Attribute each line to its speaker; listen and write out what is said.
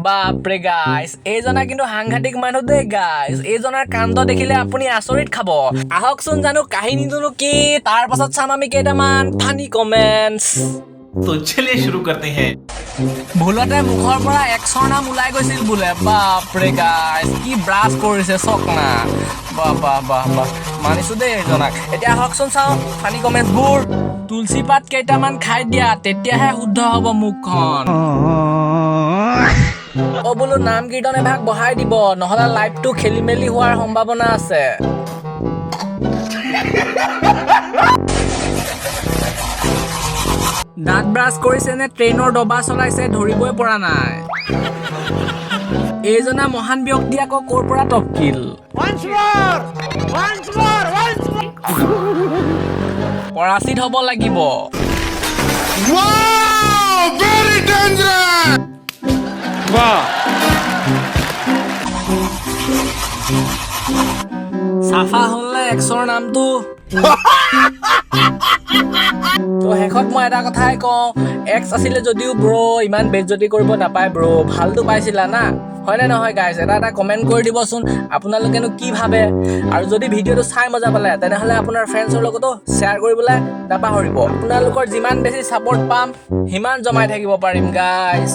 Speaker 1: বাপৰে গাইজ এইজনা কিন্তু সাংঘাতিক মানুহ দেই গাইজ এইজনাৰ কাণ্ড দেখিলে আপুনি আচৰিত খাব আহকচোন জানো কাহিনীটোনো কি তাৰ পাছত চাম আমি কেইটামান ফানি কমেন্টছ
Speaker 2: तो चलिए शुरू करते हैं
Speaker 1: ভুলতে মুখৰ পৰা এক্সৰ নাম ওলাই গৈছিল বোলে বাপৰে গাইজ কি ব্ৰাছ কৰিছে চক না বাহ বাহ বাহ বাহ মানিছো দেই এইজনাক এতিয়া আহকচোন চাওঁ ফানি কমেন্টছবোৰ তুলসী পাত কেইটামান খাই দিয়া তেতিয়াহে শুদ্ধ হ'ব মুখখন অ বোলো নাম কীৰ্তন এভাগ বহাই দিব নহলে লাইভটো খেলি মেলি হোৱাৰ সম্ভাৱনা আছে দাঁত ব্ৰাছ কৰিছে নে ট্ৰেইনৰ ডবা চলাইছে ধৰিবই পৰা নাই এইজনা মহান ব্যক্তি আকৌ ক'ৰ পৰা টপকিল পৰাচিত হ'ব লাগিব চাফা হ'লে এক্সৰ নামটো তো শেষত মই এটা কথাই কওঁ এক্স আছিলে যদিও ব্ৰ ইমান বেজ্জতি কৰিব নাপায় ব্ৰ ভালটো পাইছিলা না হয়নে নহয় গাইজ এটা কমেণ্ট কৰি দিবচোন আপোনালোকেনো কি ভাবে আৰু যদি ভিডিঅ'টো চাই মজা পালে তেনেহ'লে আপোনাৰ ফ্ৰেণ্ডছৰ লগতো শ্বেয়াৰ কৰিবলৈ নাপাহৰিব আপোনালোকৰ যিমান বেছি ছাপোৰ্ট পাম সিমান জমাই থাকিব পাৰিম গাইজ